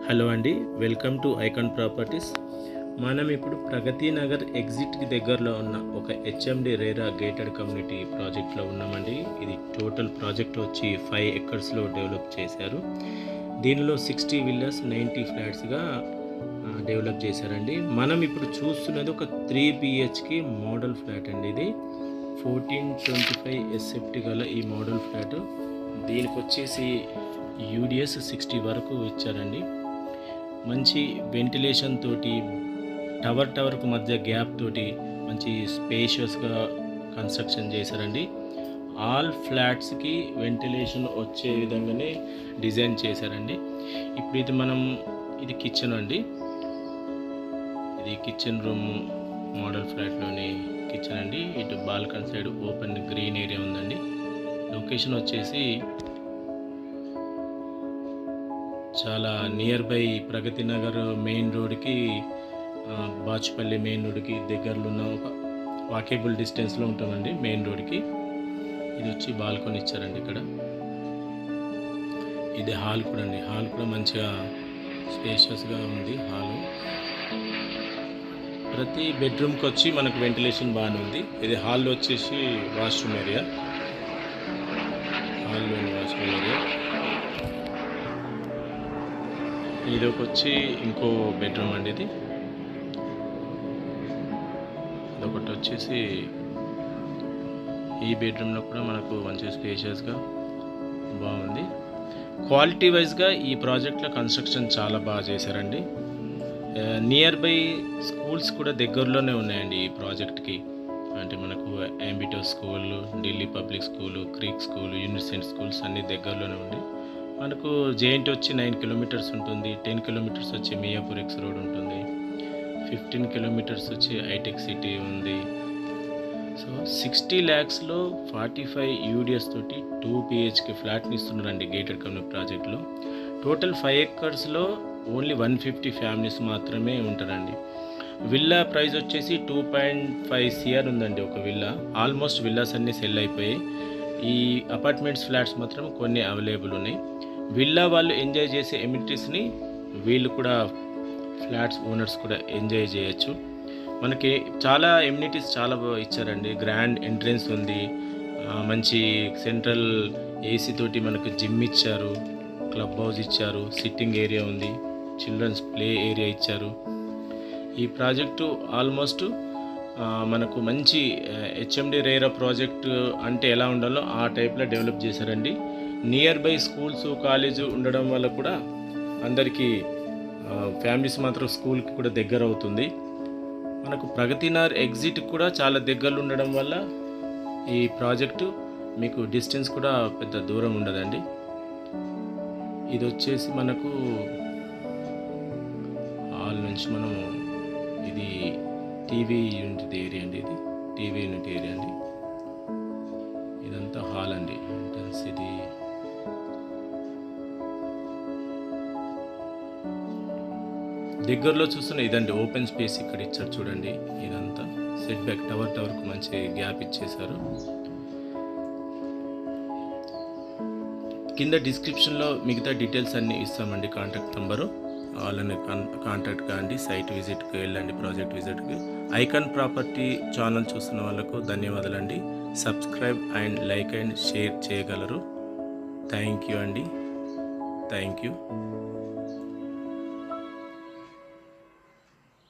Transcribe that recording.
Hello అండి, welcome to icon properties. మనం ఇప్పుడు ప్రగతి నగర్ ఎగ్జిట్కి దగ్గరలో ఉన్న ఒక హెచ్ఎండి రేరా గేటెడ్ కమ్యూనిటీ ప్రాజెక్ట్లో ఉన్నామండి. ఇది టోటల్ ప్రాజెక్ట్ వచ్చి 5 ఎకర్స్లో డెవలప్ చేశారు. దీనిలో 60 విల్లాస్ 90 ఫ్లాట్స్గా డెవలప్ చేశారండి. మనం ఇప్పుడు చూస్తున్నది ఒక 3 బిహెచ్కి మోడల్ ఫ్లాట్ అండి. ఇది 1425 ఎస్ఎఫ్టీ గల ఈ మోడల్ ఫ్లాట్. దీనికి వచ్చేసి యూడిఎస్ 60 వరకు ఇచ్చారండి. మంచి వెంటిలేషన్ తోటి టవర్కు మధ్య గ్యాప్ తోటి మంచి స్పేషియస్గా కన్స్ట్రక్షన్ చేశారండి. ఆల్ ఫ్లాట్స్కి వెంటిలేషన్ వచ్చే విధంగానే డిజైన్ చేశారండి. ఇప్పుడు ఇది కిచెన్ అండి. ఇది కిచెన్ రూమ్ మోడల్ ఫ్లాట్లోని కిచెన్ అండి. ఇటు balcony side open green area ఉందండి. లొకేషన్ వచ్చేసి చాలా near by Pragathi Nagar main రోడ్కి, బాచుపల్లి మెయిన్ రోడ్కి దగ్గరలో ఉన్న ఒక వాకేబుల్ డిస్టెన్స్లో ఉంటుందండి మెయిన్ రోడ్కి. ఇది వచ్చి బాల్కనీ ఇచ్చారండి. ఇక్కడ ఇది హాల్ కూడా అండి. హాల్ కూడా మంచిగా స్పేషియస్గా ఉంది. హాలు ప్రతి బెడ్రూమ్కి వచ్చి మనకు వెంటిలేషన్ బాగానే ఉంది. ఇది హాల్లో వచ్చేసి వాష్రూమ్ ఏరియా. హాల్లోని వాష్రూమ్ ఏరియా. ఇది వచ్చి ఇంకో బెడ్రూమ్ అండి. ఇదొకటి వచ్చేసి ఈ బెడ్రూమ్లో కూడా మనకు మంచి స్పేషియస్గా బాగుంది. క్వాలిటీ వైజ్గా ఈ ప్రాజెక్ట్లో కన్స్ట్రక్షన్ చాలా బాగా చేశారండి. నియర్ బై స్కూల్స్ కూడా దగ్గరలోనే ఉన్నాయండి ఈ ప్రాజెక్ట్కి. అంటే మనకు అంబిటో school, Delhi public school, creek school, యూనిసెంట్ స్కూల్స్ అన్నీ దగ్గరలోనే ఉంది. మనకు జేఎన్టీ వచ్చి 9 కిలోమీటర్స్ ఉంటుంది. 10 కిలోమీటర్స్ వచ్చి మియాపూర్ ఎక్స్ రోడ్ ఉంటుంది. 15 కిలోమీటర్స్ వచ్చి హైటెక్ సిటీ ఉంది. సో 60 lakhsలో 45 యూడిఎస్ తోటి 2 బిహెచ్కి ఫ్లాట్ని ఇస్తున్నారండి గేటెడ్ కమ్యూనిటీ ప్రాజెక్ట్లో. టోటల్ 5 ఎకర్స్లో ఓన్లీ 150 ఫ్యామిలీస్ మాత్రమే ఉంటారండి. విల్లా ప్రైస్ వచ్చేసి 2.5 CR ఉందండి ఒక విల్లా. ఆల్మోస్ట్ విల్లాస్ అన్నీ సెల్ అయిపోయాయి. ఈ అపార్ట్మెంట్స్ ఫ్లాట్స్ మాత్రం కొన్ని అవైలబుల్ ఉన్నాయి. విల్లా వాళ్ళు ఎంజాయ్ చేసే ఎమ్యూనిటీస్ని వీళ్ళు కూడా ఫ్లాట్స్ ఓనర్స్ కూడా ఎంజాయ్ చేయొచ్చు. మనకి చాలా ఎమ్యూనిటీస్ చాలా ఇచ్చారండి. గ్రాండ్ ఎంట్రెన్స్ ఉంది, మంచి సెంట్రల్ ఏసీ తోటి మనకు జిమ్ ఇచ్చారు, క్లబ్ హౌస్ ఇచ్చారు, సిట్టింగ్ ఏరియా ఉంది, చిల్డ్రన్స్ ప్లే ఏరియా ఇచ్చారు. ఈ ప్రాజెక్టు ఆల్మోస్ట్ మనకు మంచి హెచ్ఎండి రేరా ప్రాజెక్టు అంటే ఎలా ఉండాలో ఆ టైప్లో డెవలప్ చేశారండి. నియర్ బై స్కూల్స్, కాలేజు ఉండడం వల్ల కూడా అందరికీ ఫ్యామిలీస్ మాత్రం స్కూల్కి కూడా దగ్గర అవుతుంది. మనకు ప్రగతి నగర్ ఎగ్జిట్ కూడా చాలా దగ్గరలో ఉండడం వల్ల ఈ ప్రాజెక్టు మీకు డిస్టెన్స్ కూడా పెద్ద దూరం ఉండదండి. ఇది వచ్చేసి మనకు హాల్ నుంచి మనము ఇది టీవీ యూనిట్ ఏరియా అండి. ఇది టీవీ యూనిట్ ఏరియా అండి. ఇదంతా హాల్ అండి. ఎంట్రన్స్ ఇది దగ్గరలో చూస్తున్న ఇదండి ఓపెన్ స్పేస్ ఇక్కడ ఇచ్చారు చూడండి. ఇదంతా సెట్ బ్యాక్ టవర్కు మంచి గ్యాప్ ఇచ్చేశారు. కింద డిస్క్రిప్షన్లో మిగతా డీటెయిల్స్ అన్నీ ఇస్తామండి. కాంటాక్ట్ నెంబరు వాళ్ళని కాంటాక్ట్ కాండి. సైట్ విజిట్కి వెళ్ళండి, ప్రాజెక్ట్ విజిట్కి. ఐకాన్ ప్రాపర్టీ ఛానల్ చూస్తున్న వాళ్ళకు ధన్యవాదాలండి. Subscribe and like and share చేయగలరు. థ్యాంక్ యూ అండి. Thank you.